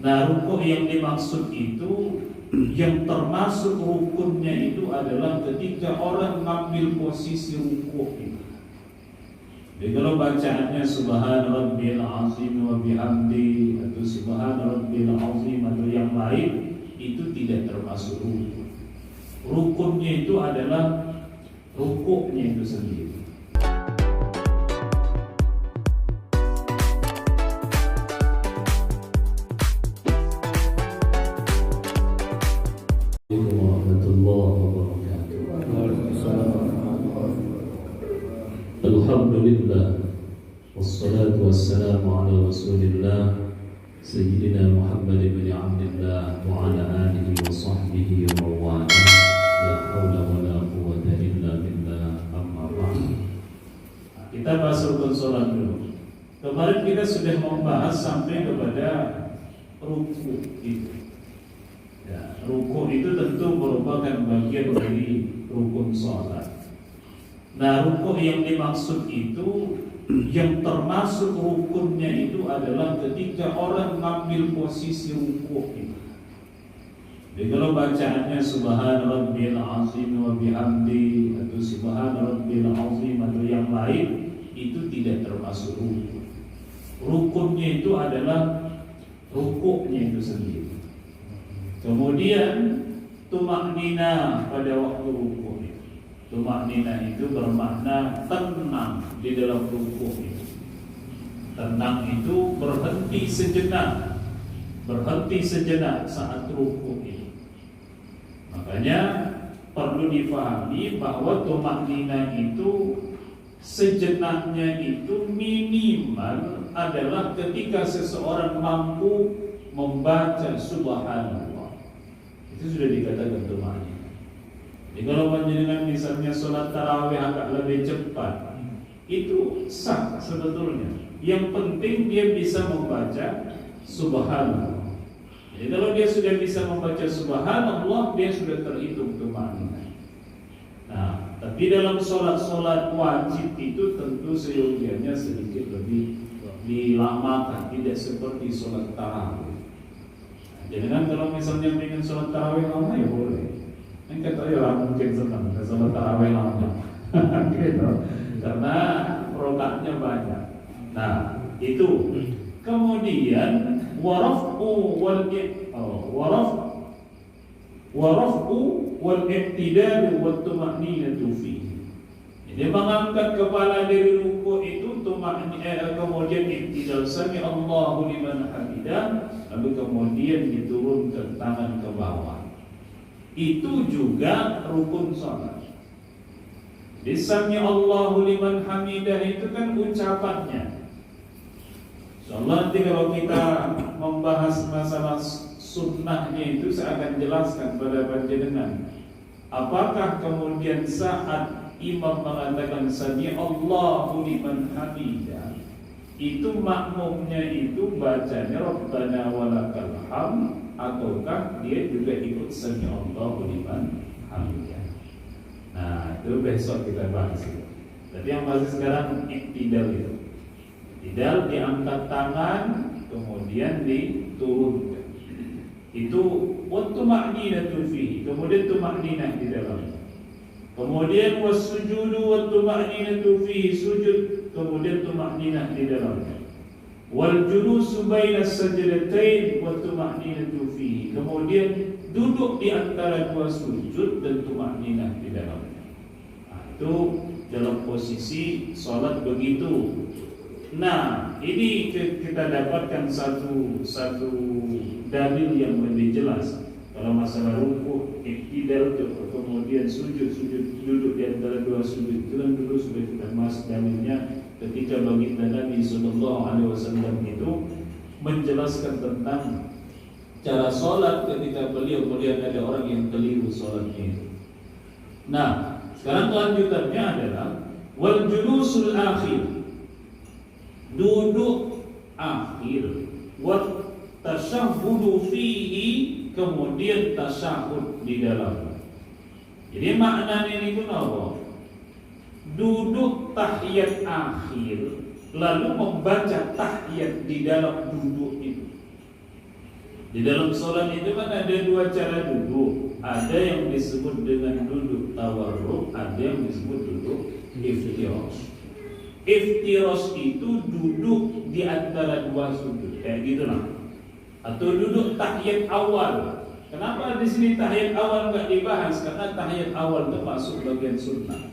Nah, rukuk yang dimaksud itu, yang termasuk rukunnya itu adalah ketika orang mengambil posisi rukuk itu. Jadi kalau bacaannya Subhana Rabbiyal Azim wa bihamdi atau Subhana Rabbiyal Azim atau yang lain, itu tidak termasuk rukun. Rukunnya itu adalah rukuknya itu sendiri. Alhamdulillah, wassalatu wassalamu ala rasulillah Sayyidina Muhammad bin Abdullah wa ala alihi wa sahbihi wa mawala. La hawla wa la quwwata illa billah, amma ba'd. Kita bahas rukun sholat dulu. Kemarin kita sudah membahas sampai kepada rukuk itu. Ya, rukuk itu tentu merupakan bagian dari rukun sholat. Nah, rukuk yang dimaksud itu, yang termasuk rukunnya itu adalah ketika orang mengambil posisi rukuk itu. Jadi kalau bacaannya Subhana Rabbiyal Azim wa bihamdi atau Subhana Rabbiyal Azim atau yang lain, itu tidak termasuk rukun. Rukunnya itu adalah rukuknya itu sendiri. Kemudian tumaknina pada waktu rukuk. Tumaknina itu bermakna tenang di dalam rukuk itu. Tenang itu berhenti sejenak saat rukuk itu. Makanya perlu difahami bahwa tumaknina itu sejenaknya itu minimal adalah ketika seseorang mampu membaca Subhanallah. Itu sudah dikatakan tumaknina. Jadi kalau panjenengan misalnya sholat tarawih agak lebih cepat, itu sah sebetulnya. Yang penting dia bisa membaca Subhanallah. Jadi kalau dia sudah bisa membaca Subhanallah, dia sudah terhitung tumaknina. Nah, tapi dalam sholat wajib itu tentu seyogianya sedikit lebih dilamakan, tidak seperti sholat tarawih. Nah, jadi kan kalau misalnya ingin sholat tarawih lama ya boleh. Kan katanya orang mungkin senang sholat tarawih lama, gitu. Karena rakaatnya banyak. Nah, itu. Kemudian waraf'u wal i'tidal wa tuma'ninatu fihi. Jadi mengangkat kepala dari rukuk itu kemudian i'tidal, sami Allahu liman hamidah, lalu kemudian diturunkan tangan ke bawah. Itu juga rukun salat. Di sami Allahu liman hamidah itu kan ucapannya. Insyaallah nanti kalau kita membahas masalah sunnahnya itu saya akan jelaskan pada panjenengan. Apakah kemudian saat imam mengatakan sami Allahu liman hamidah, itu makmumnya itu bacanya Rabbana walakal hamd, ataukah dia juga ikut sami Allahu liman hamidah? Nah, itu besok kita bahas itu. Jadi yang masih sekarang i'tidal itu. I'tidal diangkat tangan kemudian diturunkan. Itu wattuma'ninatu fihi, kemudian tumakninah di dalamnya. Kemudian wasujudu wattuma'ninatu fihi, sujud, kemudian tumakninah di dalamnya. Wal julusu bainas sajdatain wattuma'ninatu fihi, kemudian duduk di antara dua sujud dan tumakninah di dalamnya. Nah, itu dalam posisi sholat begitu. Nah, ini kita dapatkan satu dalil yang lebih jelas. Kalau masalah rukuk, i'tidal, kemudian sujud duduk di antara dua sujud, itu kan dulu sudah kita bahas dalilnya ketika baginda Nabi sallallahu alaihi wasallam itu menjelaskan tentang cara sholat ketika beliau melihat ada orang yang keliru sholatnya itu. Nah, sekarang kelanjutannya adalah wal julusul akhir, duduk akhir, wat tasyahhudu fihi, kemudian tasyahud di dalamnya. Jadi maknanya itu apa? Duduk tahiyat akhir, lalu membaca tahiyat di dalam duduk itu. Di dalam sholat itu kan ada dua cara duduk. Ada yang disebut dengan duduk tawarruk, ada yang disebut duduk iftirash. Iftirash itu duduk di antara dua sujud, kayak gitu lah. Atau duduk tahiyat awal. Kenapa di sini tahiyat awal nggak dibahas? Karena tahiyat awal itu masuk bagian sunnah.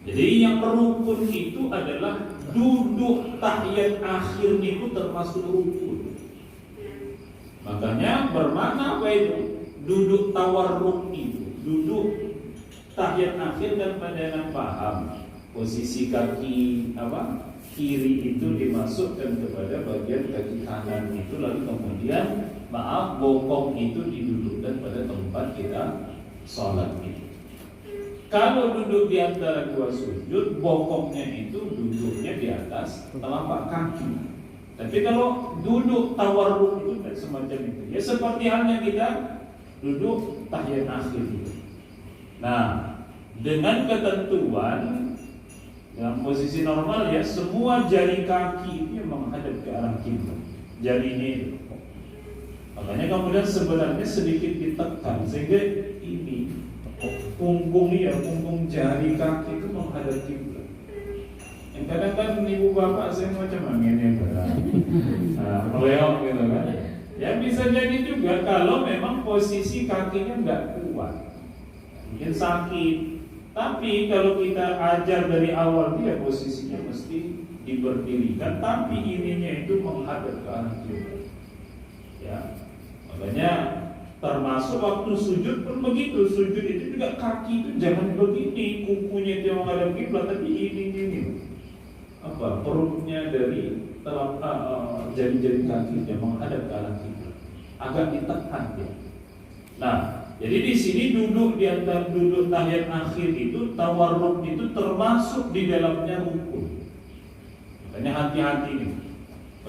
Jadi yang rukun itu adalah duduk tahiyat akhir itu termasuk rukun. Makanya bermakna apa itu? Duduk tawarruk itu, duduk tahiyat akhir dan pandangan paham. Posisi kaki kiri itu dimasukkan kepada bagian kaki kanan itu, lalu kemudian bokong itu didudukkan pada tempat kita sholat itu. Kalau duduk di antara dua sujud, bokongnya itu duduknya di atas telapak kaki. Tapi kalau duduk tawarruk itu semacam itu, ya seperti halnya kita duduk tahiyat akhir itu. Nah, dengan ketentuan dalam posisi normal ya, semua jari kaki itu menghadap ke arah kiblat. Jarinya itu. Makanya kemudian sebenarnya sedikit ditekan sehingga ini punggung jari kaki itu menghadap kiblat. Kadang-kadang ibu bapak saya macam ini meleok gitu kan. Ya bisa jadi juga kalau memang posisi kakinya nggak kuat, mungkin sakit. Tapi kalau kita ajar dari awal dia posisinya mesti diberdirikan, tapi ininya itu menghadap ke arah kiblat. Ya, makanya termasuk waktu sujud pun begitu. Sujud itu juga kaki itu jangan begini, kukunya itu menghadap kiblat, tapi ini. Perutnya dari jari-jari kaki yang menghadap ke arah kiblat, agak ditekan ya. Nah, jadi di sini duduk di antara duduk tahiyat akhir itu, tawarruk itu termasuk di dalamnya rukun. Makanya hati-hati nih.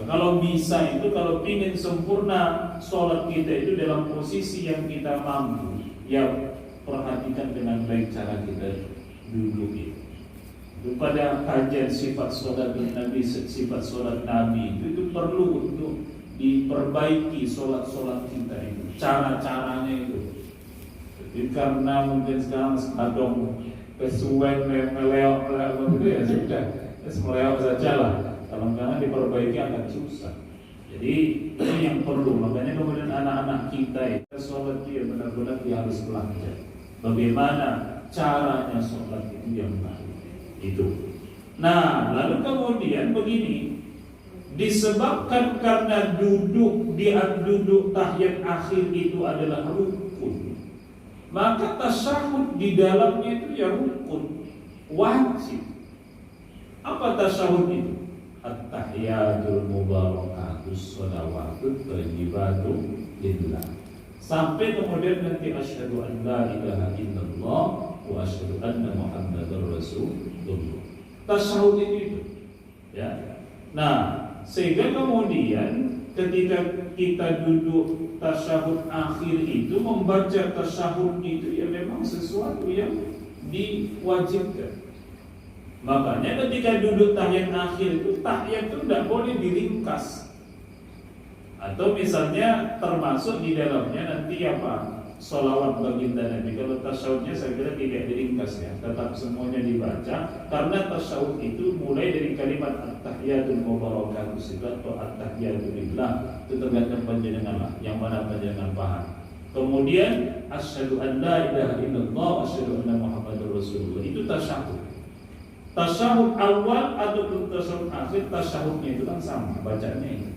Kalau bisa itu, kalau ingin sempurna sholat kita itu dalam posisi yang kita mampu, ya perhatikan dengan baik cara kita duduk itu. Pada kajian sifat sholat Nabi, sifat sholat Nabi itu perlu untuk diperbaiki sholat kita itu, cara-caranya itu. Jadi karena mungkin sekarang kadang kesuwen meleok begitu ya sudah, meleok saja lah. Kalau jangan diperbaiki akan susah. Jadi ini yang perlu. Makanya kemudian anak-anak kita itu sholat dia benar-benar dia harus belajar bagaimana caranya sholat itu yang baik. Itu. Nah, lalu kemudian begini, disebabkan karena duduk tahiyat akhir itu adalah rukun, maka tasyahud di dalamnya itu ya rukun, wajib. Apa tasyahud itu? At-tahiyatul mubarakatus shalawatut thayyibatu lillah. Sampai kemudian nanti asyhadu an la ilaha illallah wa asyhadu anna muhammadar rasulullah. Tasyahud itu ya. Nah, sehingga kemudian ketika kita duduk tasyahud akhir itu, membaca tasyahud itu ya memang sesuatu yang diwajibkan. Makanya ketika duduk tahiyat akhir itu, tahiyat itu tidak boleh diringkas. Atau misalnya termasuk di dalamnya nanti sholawat baginda Nabi. Kalau tasyahudnya saya kira tidak diringkas ya, tetap semuanya dibaca. Karena tasyahud itu mulai dari kalimat at-tahiyatul mubarakatus atau at-tahiyatul lillah, itu tergantung panjenengan lah, yang mana panjenengan paham. Kemudian asyhadu an la ilaha illallah wa asyhadu anna muhammadar rasulullah, itu tasyahud. Tasyahud awal ataupun tasyahud akhir, tasyahudnya itu kan sama bacanya itu.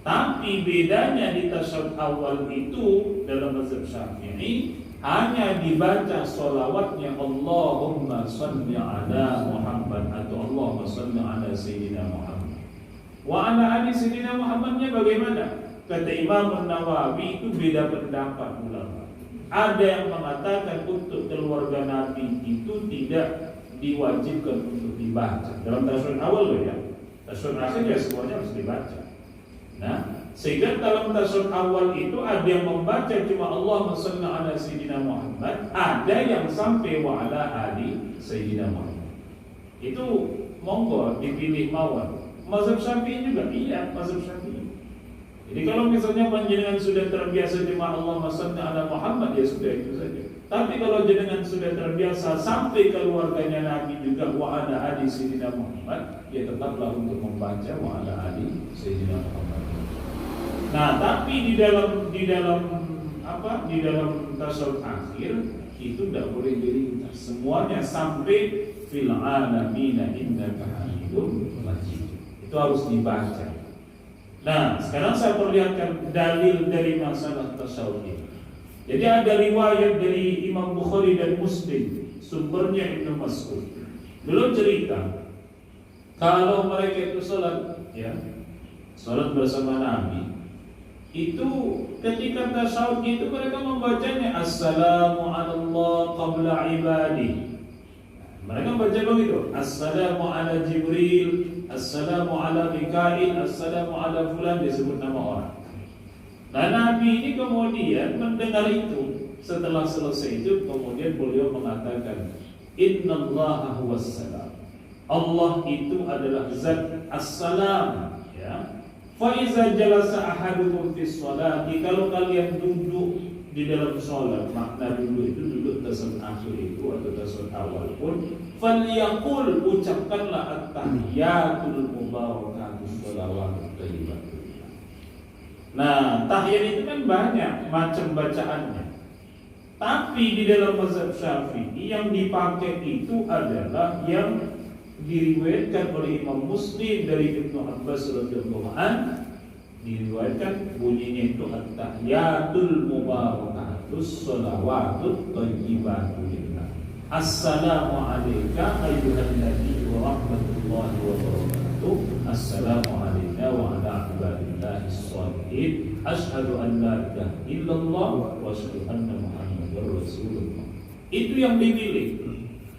Tapi bedanya di tasyahud awal itu dalam mazhab Syafi'i hanya dibaca sholawatnya Allahumma shalli ala Muhammad atau Allahumma shalli ala Sayyidina Muhammad. Wa ala ali Sayyidina Muhammadnya bagaimana? Kata Imam Nawawi itu beda pendapat ulama. Ada yang mengatakan untuk keluarga Nabi itu tidak diwajibkan untuk dibaca dalam tasyahud awal loh ya. Tasyahud akhir ya semuanya harus dibaca. Nah, sehingga dalam tasyahud awal itu ada yang membaca cuma Allahumma shalli ala Sayyidina Muhammad, ada yang sampai wa ala ali Sayyidina Muhammad. Itu monggo dipilih mawon. Mazhab Syafi'i juga iya, mazhab Syafi'i. Jadi kalau misalnya panjenengan sudah terbiasa jemaah Allah sholli ala Muhammad, ya sudah itu saja. Tapi kalau jenengan sudah terbiasa sampai keluarganya Nabi juga wa ala ali sayyidina Muhammad, ya tetaplah untuk membaca wa ala ali sayyidina Muhammad. Nah, tapi di dalam tasawuf akhir itu tidak boleh diringkas. Semuanya sampai fil alamina innaka hamidun majid. Itu harus dibaca. Nah, sekarang saya perlihatkan dalil dari masalah tasawuf ini. Jadi ada riwayat dari Imam Bukhari dan Muslim, sumbernya Ibnu Mas'ud. Beliau cerita kalau mereka itu salat bersama Nabi, itu ketika tasawuf itu mereka membacanya assalamu ala qabla ibadi. Mereka baca begitu, assalamu ala Jibril, assalamu ala Mikail, assalamu ala fulan, disebut nama orang. Nah, Nabi ini kemudian mendengar itu. Setelah selesai itu kemudian beliau mengatakan, innallaha huwas salam. Allah itu adalah zat as-salam, ya. Fa iza jalasa ahadukum fis sholati, kalau kalian duduk di dalam sholat, makna duduk itu duduk tasawuf akhir itu atau tasawuf awal pun, falyaqul, ucapkanlah at-tahiyatul mubarakatus shalawatut thayyibatul. Nah, tahiyat itu kan banyak macam bacaannya. Tapi di dalam mazhab Syafi'i yang dipakai itu adalah yang diriwayatkan oleh Imam Muslim dari Ibnu Abbas radhiyallahu anhu. Diriwayatkan bunyinya itu at-tahiyatul mubarakatus shalawatut thayyibatul lillah. Assalamu alayka ayyuhan nabiy wa rahmatullahi wa barakatuh. Assalamu alayna wa ala ibadillahis shalihin. Asyhadu an la ilaha illallah wa asyhadu anna Muhammadar Rasulullah. Itu yang dipilih.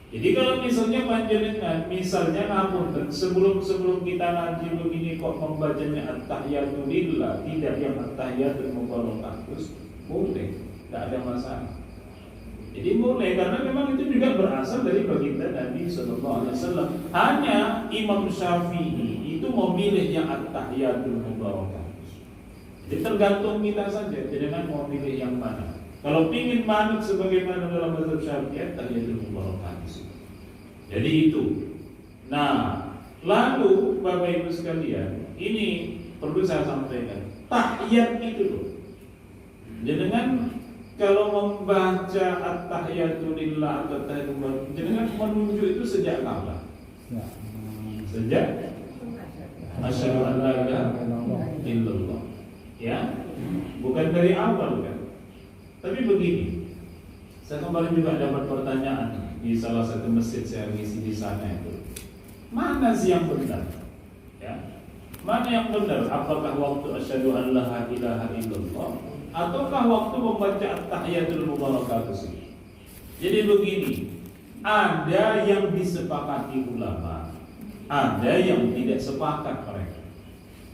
Jadi kalau misalnya panjenengan, misalnya ngapunten, sebelum kita ngaji begini kok membacanya at-tahiyatul lillah, tidak yang at-tahiyatul mubarakatus, boleh, tidak ada masalah. Jadi boleh, karena memang itu juga berasal dari baginda Nabi sallallahu alaihi wasallam. Hanya Imam Syafi'i itu memilih yang at-tahiyatul mubarakatus. Jadi tergantung kita saja, jangan mau pilih yang mana. Kalau ingin manut sebagaimana dalam mazhab Syafi'i, tahiyatul mubarakatus. Jadi itu. Nah, lalu Bapak Ibu sekalian, ini perlu saya sampaikan. Tahiyat itu loh. Jangan kalau membaca at-tahiyatul lillah atau tahiyatul mubarakatuh, jangan menunjuk itu sejak kapan? Sejak asyhadu an la ilaha illallah. Ya, bukan dari awal kan. Tapi begini, saya kemarin juga dapat pertanyaan di salah satu masjid saya ngisi di sana itu. Mana sih yang benar? Ya, mana yang benar? Apakah waktu asyhadu an la ilaha illallah ataukah waktu membaca at-tahiyatul mubarakatuh? Jadi begini, ada yang disepakati ulama, ada yang tidak sepakat mereka.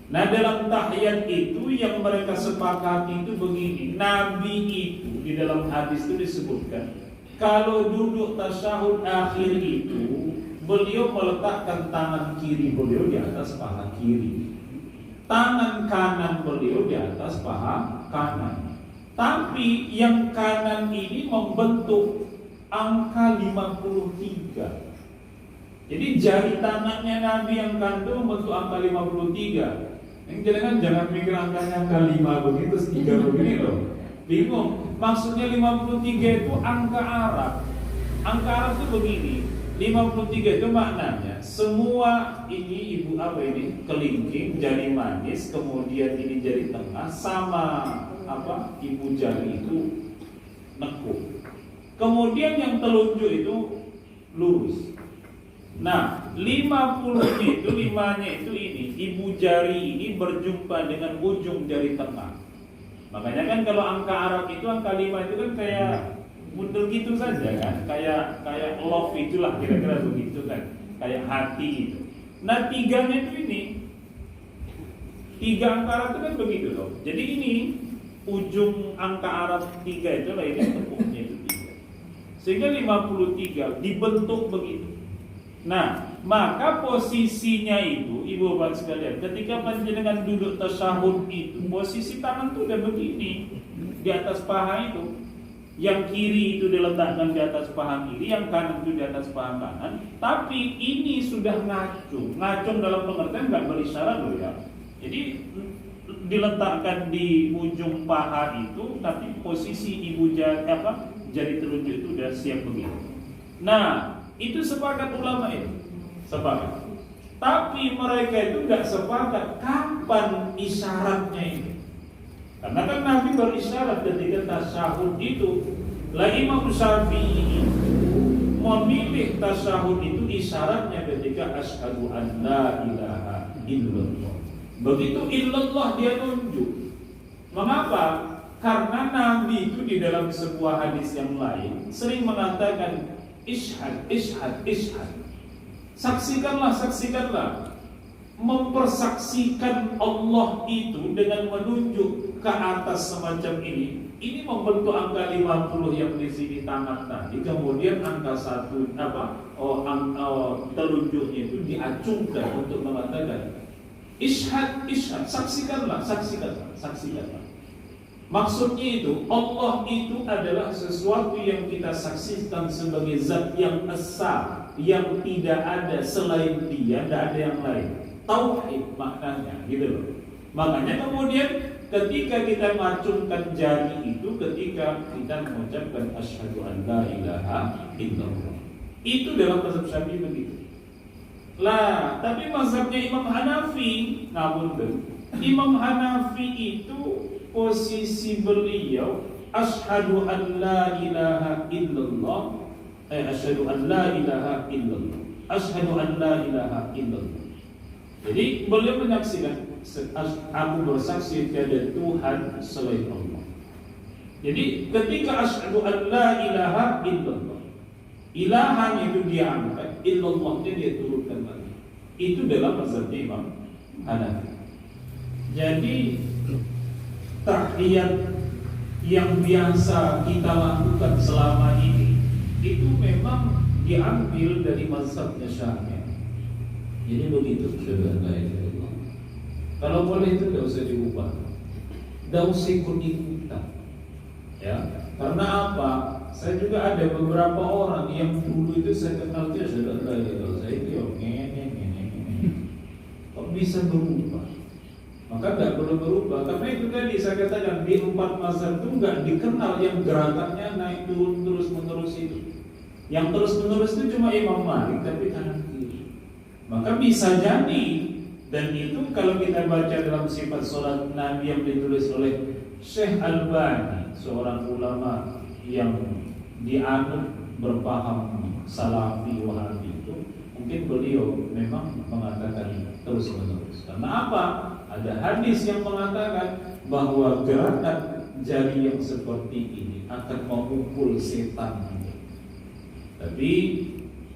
Nah, dalam tahiyat itu yang mereka sepakati itu begini, Nabi itu di dalam hadis itu disebutkan kalau duduk tasyahud akhir itu beliau meletakkan tangan kiri beliau di atas paha kiri, tangan kanan beliau di atas paha kanan. Tapi yang kanan ini membentuk angka 53. Jadi jari tangannya Nabi yang kanan itu membentuk angka 53. Yang jangan mikir angkanya angka 5 begitu, 3 begini loh. Bingung. Maksudnya 53 itu angka Arab. Angka Arab itu begini. 53 itu maknanya semua ini ibu apa ini? Kelingking, jari manis, kemudian ini jari tengah sama apa? Ibu jari itu nekuk. Kemudian yang telunjuk itu lurus. Nah, 50-nya itu, 5-nya itu ini, ibu jari ini berjumpa dengan ujung jari tengah. Makanya kan kalau angka Arab itu angka 5 itu kan kayak mundur gitu saja kan, kayak love itulah kira-kira begitu kan, kayak hati itu. Nah, 3-nya itu ini, 3 angka Arab itu kan begitu loh. Jadi ini ujung angka Arab 3 itu lah, ini tepuknya itu 3. Sehingga 53 dibentuk begitu. Nah, maka posisinya itu, ibu bapak sekalian, ketika panjenengan duduk tasyahud itu, posisi tangan itu udah begini di atas paha itu. Yang kiri itu diletakkan di atas paha kiri, yang kanan itu di atas paha kanan. Tapi ini sudah ngacung. Ngacung dalam pengertian nggak berisyarat loh ya. Jadi diletakkan di ujung paha itu, tapi posisi jari telunjuk itu udah siap begitu. Nah, itu sepakat ulama itu, sepakat. Tapi mereka itu nggak sepakat kapan isyaratnya itu. Karena kan Nabi berisyarat ketika tasyahud itu. Lah Imam Syafi'i memilih tasyahud itu isyaratnya ketika asyhadu an la ilaha illallah. Begitu illallah dia tunjuk. Mengapa? Karena Nabi itu di dalam sebuah hadis yang lain sering mengatakan ishhad, ishhad, ishhad. Saksikanlah, saksikanlah. Mempersaksikan Allah itu dengan menunjuk ke atas semacam ini membentuk angka 50 yang di sini tamat tadi. Kemudian angka 1 telunjuknya itu diacungkan untuk mengatakan ishhad, ishhad, saksikanlah, saksikanlah, saksikanlah. Maksudnya itu Allah itu adalah sesuatu yang kita saksikan sebagai zat yang esa, yang tidak ada selain Dia, tidak ada yang lain. Tauhid maknanya, gitu loh. Makanya kemudian ketika kita mengacungkan jari itu, ketika kita mengucapkan asyhadu an la ilaha illallah, itu dalam mazhab Syafi'i begitu. Lah, tapi mazhabnya Imam Hanafi, Imam Hanafi itu posisi beliau asyhadu an la ilaha illallah, asyhadu an la ilaha illallah, asyhadu an la ilaha illallah. Jadi beliau menyaksikan, aku bersaksi tiada Tuhan selain Allah. Jadi ketika asyhadu an la ilaha illallah, ilahan itu dia angkat, illallahnya dia turunkan lagi. Itu dalam mazhabnya Imam Hanafi. Jadi tahiyat yang biasa kita lakukan selama ini itu memang diambil dari mazhabnya Syafi'i. Jadi begitu, saudara. Kalau boleh itu tidak usah diubah, tidak usah ikut-ikutan, ya. Karena apa? Saya juga ada beberapa orang yang dulu itu saya kenal dia saudara, saya itu kok bisa berubah? Maka nggak perlu berubah. Karena itu tadi saya katakan di 4 mazhab itu nggak dikenal yang gerakannya naik turun terus menerus itu. Yang terus menerus itu cuma Imam Malik, tapi kanan kiri. Maka bisa jadi, dan itu kalau kita baca dalam sifat sholat Nabi yang ditulis oleh Syekh Albani, seorang ulama yang dianut berpaham Salafi Wahabi itu, mungkin beliau memang mengatakan terus menerus. Karena apa? Ada hadis yang mengatakan bahwa gerakan jari yang seperti ini akan memukul setan. Tapi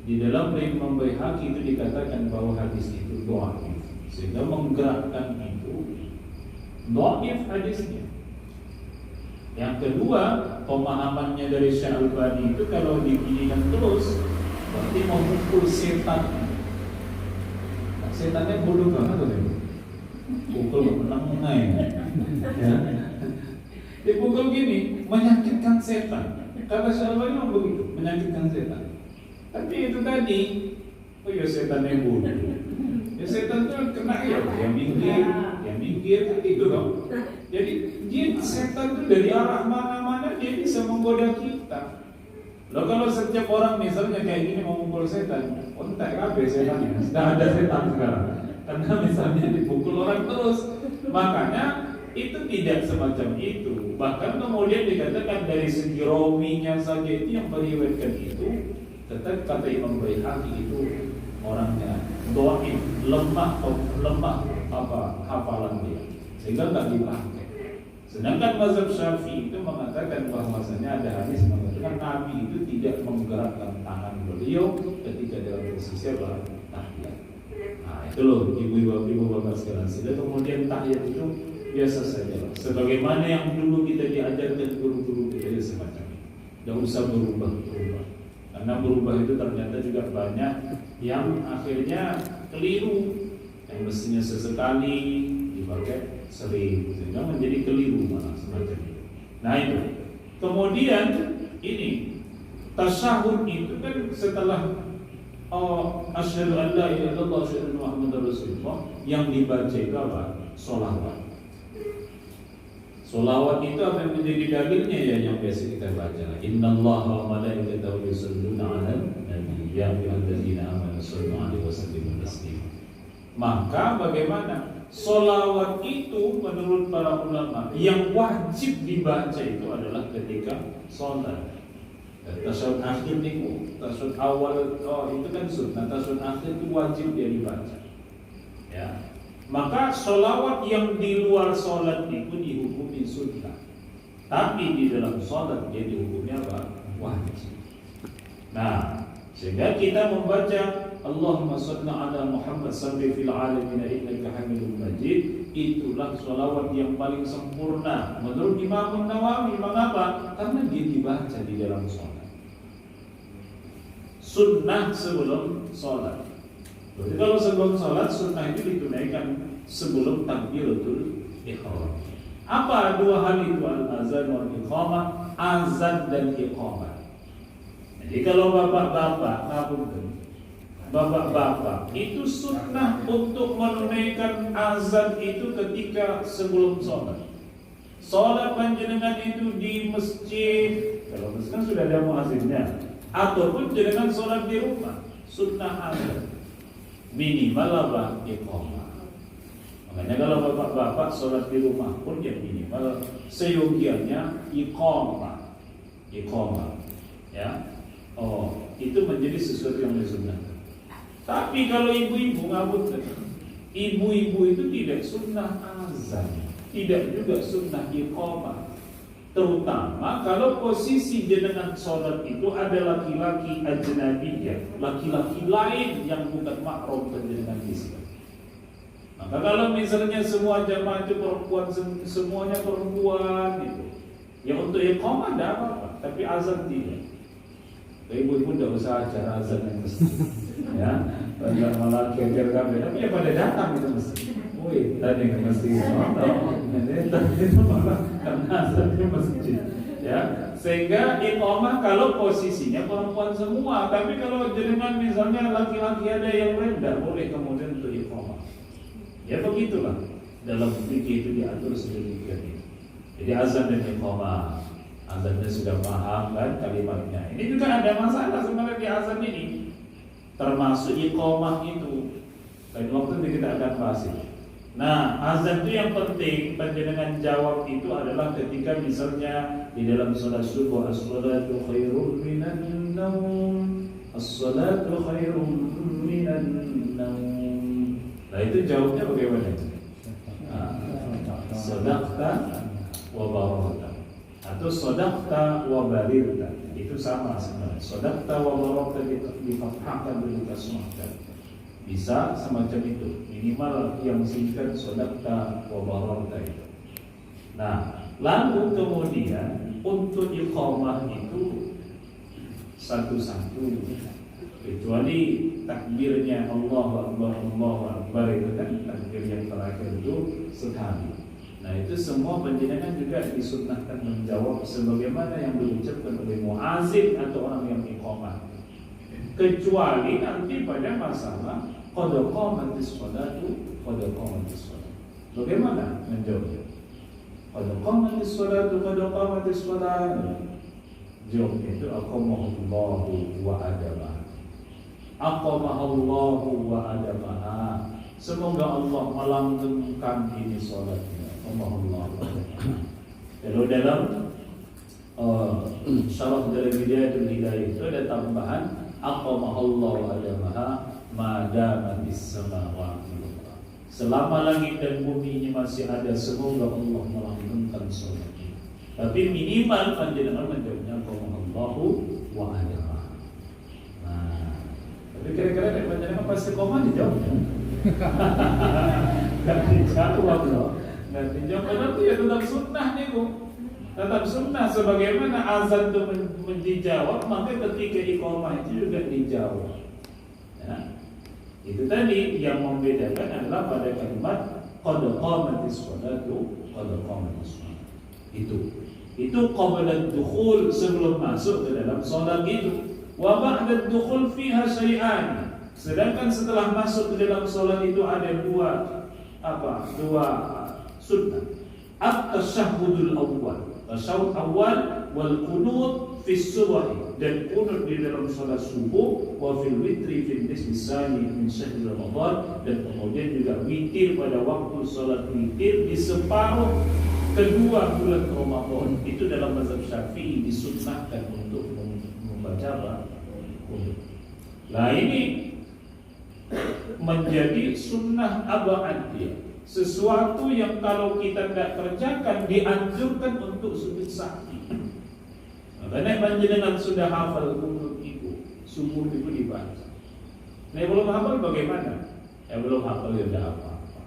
di dalam Imam Baihaqi itu dikatakan bahwa hadis itu dhaif, sehingga menggerakkan itu dhaif hadisnya. Yang kedua, pemahamannya dari Syekh Albani itu kalau diginikan terus berarti memukul setan. Nah, setannya bodoh banget tuh. Pukul menang-menang ya. Dipukul gini menyakitkan setan. Kata Syekh Albani memang begitu, menyakitkan setan. Tapi itu tadi, oh ya setan yang bodoh. Ya setan itu kena ya, yang minggir kan gitu dong. Jadi dia setan itu dari arah mana-mana dia bisa menggoda kita. Loh kalau setiap orang misalnya kayak gini mau memukul setan, oh entah apa setannya, sudah ada setan sekarang. Karena misalnya dipukul orang terus, makanya itu tidak semacam itu. Bahkan kemudian dikatakan dari segi rawinya saja itu yang meriwayatkan itu, tetap kata Imam Baihaqi itu orangnya dhaif, lemah hafalan dia, sehingga nggak dipakai. Sedangkan mazhab Syafi'i itu mengatakan bahwasanya ada hadis mengatakan Nabi itu tidak menggerakkan tangan beliau ketika dalam posisi tahiyat. Nah itu loh ibu bapak sekalian. Sehingga kemudian tahiyat itu biasa saja, sebagaimana yang dulu kita diajarkan guru-guru kita semacam itu. Tidak usah berubah. Karena berubah itu ternyata juga banyak yang akhirnya keliru, yang mestinya sesekali dipakai sering, sehingga menjadi keliru malah semacam itu. Nah itu. Kemudian ini tasyahud itu kan setelah asyhadu an la ilaha illallah wa asyhadu anna muhammadar rasulullah, yang dibaca itu apa? Sholawat. Sholawat itu apa yang menjadi dalilnya ya yang biasa kita baca. Innallaha wa malaikatahu yusholluna 'alan nabi ya ayyuhalladzina amanu shollu 'alaihi wa sallimu taslima. Maka bagaimana? Sholawat itu menurut para ulama yang wajib dibaca itu adalah ketika sholat. Tasyahud akhir itu, tasyahud awal itu kan sunnah, tasyahud akhir itu wajib dia dibaca. Ya. Maka sholawat yang di luar sholat itu dihukumi sunnah, tapi di dalam sholat dia dihukumi apa? Wajib. Nah, sehingga kita membaca Allahumma shalli ala Muhammad sampai fil alamin innaka Hamidum Majid, itulah sholawat yang paling sempurna menurut Imam Nawawi. Mengapa? Karena dia dibaca di dalam sholat. Sunnah sebelum sholat. Jadi kalau sebelum sholat sunnah itu ditunaikan sebelum takbiratul ihram. Apa dua hal itu? Al-azan wal iqamah, azan dan iqamah. Jadi kalau bapak-bapak itu sunnah untuk menunaikan azan itu ketika sebelum sholat. Sholat panjenengan itu di masjid, kalau masjid kan sudah ada muazzinnya, ataupun jenengan sholat di rumah, sunnah azan minimal apa? Iqamah. Makanya kalau bapak-bapak sholat di rumah pun ya minimal seyogianya iqamah. Ya. Itu menjadi sesuatu yang disunahkan. Tapi kalau ibu-ibu ngabut, ibu-ibu itu tidak sunnah azan, tidak juga sunnah iqamah. Terutama kalau posisi jenengan sholat itu ada laki-laki ajnabiyah, laki-laki lain yang bukan mahram jenengan di situ. Maka kalau misalnya semua jamaah itu perempuan, semuanya perempuan itu, ya untuk iqamah tidak apa-apa, tapi azan tidak. Ibu-ibu tidak usah acara azan yang mesti, ya, banyak malah kejar kami, tapi ya pada datang itu mesti. Wih, tadi ke masjid, tadi itu malah karena azan di masjid, ya. Sehingga iqamah kalau posisinya perempuan semua, tapi kalau jenengan misalnya laki-laki ada yang lain, tidak boleh kemudian untuk iqamah. Ya begitulah dalam fikih itu diatur sedemikian itu. Jadi azan dan iqamah, azannya sudah paham kan kalimatnya. Ini juga ada masalah sebenarnya di azan ini, termasuk iqamah itu. Lain waktu kita akan bahas itu. Nah, azan itu yang penting panjenengan jawab itu adalah ketika misalnya di dalam salat subuh, as-salatu khairum minan naum, as-salatu khairum minan naum. Nah, itu jawabnya bagaimana? Sadaqta wa barakta atau sadaqta wa barirta. Itu sama sebenarnya. Sadaqta wa barakta difathahkan dulu kasmahkan. Bisa semacam itu, minimal yang singkat sadaqta wa barakta itu. Nah, lalu kemudian untuk iqamah itu satu-satu, kecuali takbirnya Allahu Akbar itu kan takbir yang terakhir itu sekali. Nah itu semua panjenengan juga disunnahkan menjawab sebagaimana yang diucapkan oleh muazzin atau orang yang iqamah. Kecuali nanti pada masalah qad qamatis sholatu, qad qamatis sholat. Bagaimana menjawabnya? Qad qamatis sholatu, qad qamatis sholat. Jawabnya itu aqamahallahu wa adamaha. Aqamahallahu wa adamaha. Semoga Allah melanggengkan ini sholatnya. Aqamahallahu wa adamaha. Kalau dalam syarah dari Bidayatul Hidayah itu ada tambahan aqamahallahu wa adamaha madama bis-samawati wal ardh. Selama langit dan bumi ini masih ada, semoga Allah melanggengkan sholatnya. Tapi minimal panjenengan menjawabnya aqamahallahu wa adamaha. Nah, tapi kira-kira nek panjenengan pasti koma dijawab. Enggak dijawab loh. Enggak dijawab, karena itu ya tentang sunnah nih, Bu. tetap sunnah sebagaimana azan itu dijawab, maka ketika iqamah itu juga dijawab. Ya. Itu tadi yang membedakan adalah pada kalimat qad qamatis sholatu, qad qamatis shalah. Itu qabla dukhul, sebelum masuk ke dalam salat itu. Wa ba'da dukhul fiha syai'an. Sedangkan setelah masuk ke dalam salat itu ada dua sunnah. At-tasyahhudul awwal, tasyahud awal, wal qunut fi subh, dan qunut di dalam salat subuh, wa fil witri fi nisfi tsani min syahr Ramadan, dan kemudian juga witir pada waktu salat witir di separuh kedua bulan Ramadan. Itu dalam mazhab Syafi'i disunnahkan untuk membaca qunut. Nah, ini menjadi sunnah abadiyah. Sesuatu yang kalau kita tidak kerjakan dianjurkan untuk sujud sahwi. Makanya panjenengan sudah hafal qunut itu, subuh itu dibaca. Nah, belum hafal bagaimana? Belum hafal ya tidak apa-apa.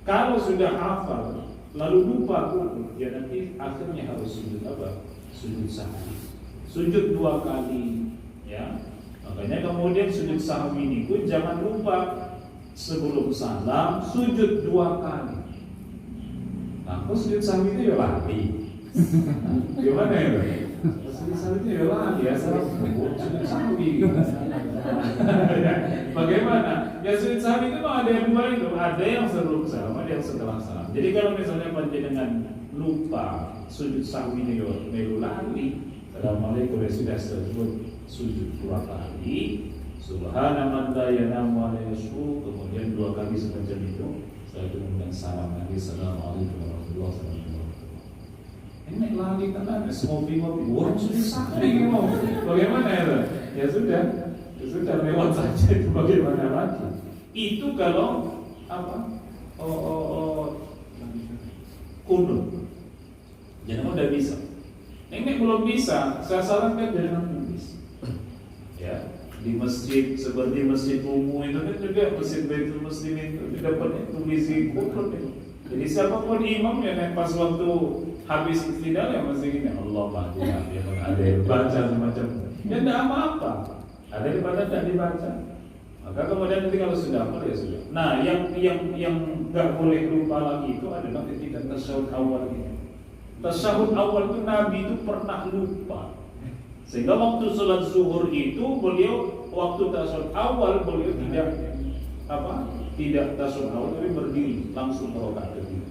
Kalau sudah hafal lalu lupa qunut, ya nanti akhirnya harus sujud apa? Sujud sahwi. Sujud 2 kali, ya. Makanya kemudian sujud sahwi ini pun jangan lupa sebelum salam sujud 2 kali. Nah, sujud sahwi itu ya lari. Gimana ya? Sujud sahwi itu ya lari, ya salah sujud sahwi. Bagaimana? Ya sujud sahwi itu ada yang 2 itu, ada yang sebelum salam, ada yang setelah salam. Jadi kalau misalnya panjenengan lupa sujud sahwi ini melu lari, Assalamualaikum, ya sudah sujud 2 kali. Subhana man la yanamu wa la yashku, kemudian 2 kali semacam itu. Setelah itu kemudian salam lagi, Assalamualaikum warahmatullahi wabarakatuh. Ini lagi tenang, ngopi-ngopi, orang sudah sahri mau. Bagaimana ya? Ya sudah lewat saja itu, bagaimana lagi? Itu kalau apa? Qunut. Jangan udah bisa. Ini belum bisa, saya sarankan jangan tulis. Ya. Di masjid seperti masjid umum itu kan juga masjid Baitul Muslimin itu dapatnya tulisi qunut itu. Jadi siapapun imam ya pas waktu habis iktidal ya masih gini, Allah Mahdi, ya ada yang baca semacam. Ya tidak apa-apa. Ada daripada tidak dibaca. Maka kemudian nanti kalau sudah hafal ya sudah. Nah, yang nggak boleh lupa lagi itu adalah ketika tasyahud awal ini. Tasyahud awal itu Nabi itu pernah lupa. Sehingga waktu sholat zuhur itu beliau waktu tasyahud awal beliau tidak tasyahud awal tapi berdiri langsung ke rakaat kedua.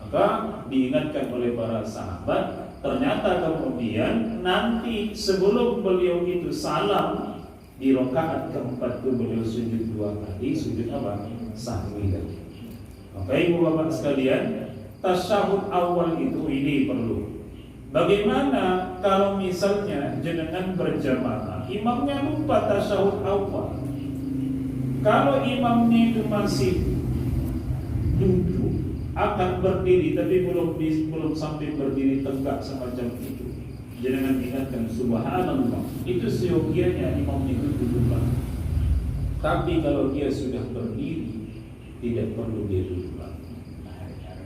Maka diingatkan oleh para sahabat, ternyata kemudian nanti sebelum beliau itu salam di rakaat keempat itu beliau sujud 2 kali, sujud apa? Sahwi. Maka ibu bapak sekalian, tasyahud awal itu ini perlu. Bagaimana kalau misalnya jenengan berjamaah, imamnya lupa tasyahud awal? Kalau imamnya itu masih duduk, akan berdiri tapi belum sampai berdiri tegak semacam itu, jenengan ingatkan subhanallah, itu seyogianya imamnya itu duduk. Tapi kalau dia sudah berdiri, tidak perlu dia duduk.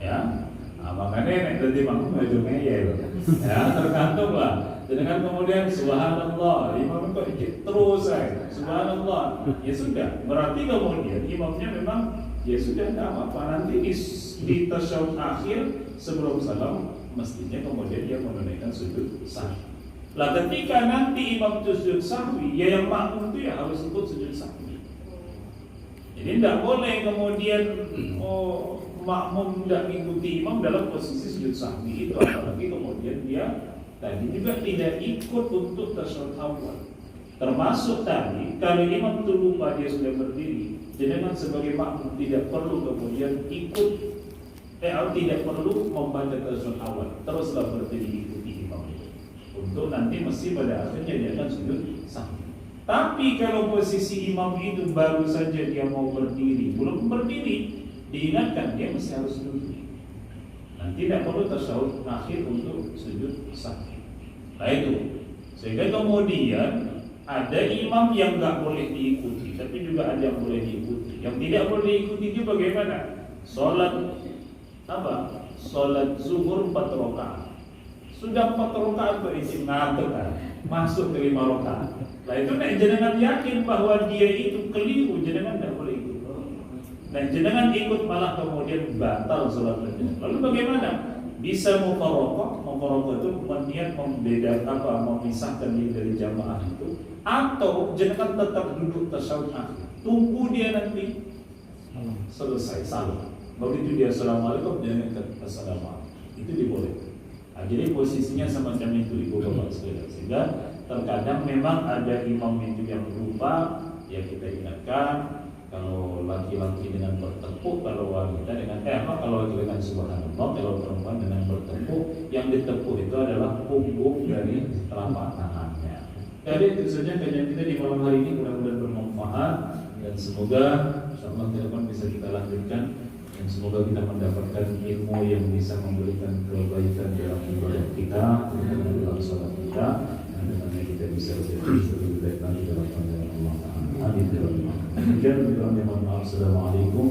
Ya. Nah, makanya nanti makmum ujungnya ya, tergantung lah. Dengan kemudian subhanallah, imam kok terus subhanallah, ya sudah. Berarti kemudian imamnya memang ya sudah tidak apa-apa. Nanti di tasyahud akhir sebelum salam mestinya kemudian dia menunaikan sujud sahwi. Lah ketika nanti imam sujud sahwi, ya yang makmum itu ya harus ikut sujud sahwi. Jadi tidak boleh kemudian makmum tidak mengikuti imam dalam posisi sujud sahwi itu, apalagi kemudian dia tadi juga tidak ikut untuk tasyahud awal. Termasuk tadi kalau imam itu lupa dia sudah berdiri, jenengan sebagai makmum tidak perlu kemudian ikut tidak perlu membaca tasyahud awal, teruslah berdiri ikuti imam itu. Untuk nanti mesti pada akhirnya dia akan sujud sahwi. Tapi kalau posisi imam itu baru saja dia mau berdiri, belum berdiri, diingatkan dia mesti harus duduk. Nanti tidak perlu tasyahud akhir untuk sujud sahwi. Nah itu. Sehingga kemudian ada imam yang nggak boleh diikuti, tapi juga ada yang boleh diikuti. Yang tidak boleh diikuti itu bagaimana? Sholat zuhur 4 rakaat. Sudah 4 rakaat berisi ngantuk kan, masuk ke 5 rakaat. Nah itu nek jenengan yakin bahwa dia itu keliru, jenengan tidak boleh ikut. Dan jenengan ikut malah kemudian batal sholatnya. Lalu bagaimana? Bisa mufaraqah itu berniat membedakan apa, memisahkan diri dari jamaah itu, atau jenengan tetap duduk tasyahud akhir. Tunggu dia nanti selesai salam. Begitu dia assalamualaikum, jangan kata assalamualaikum. Itu dibolehkan. Nah, jadi posisinya semacam itu ibu bapak sekalian. Sehingga terkadang memang ada imam itu yang lupa, ya kita ingatkan. Kalau laki-laki dengan bertepuk, kalau wanita dengan kalau laki dengan subhanallah, kalau perempuan dengan bertepuk, yang ditepuk itu adalah punggung dari telapak tangannya. Jadi itu saja kajian kita di malam hari ini, mudah-mudahan bermanfaat dan semoga insyaallah ke depan bisa kita lanjutkan dan semoga kita mendapatkan ilmu yang bisa memberikan kebaikan dalam ibadah kita, dalam sholat kita, dan dengan kita bisa lebih baik lagi dalam pandangan Allah Taala. Amin. Demikian, Assalamualaikum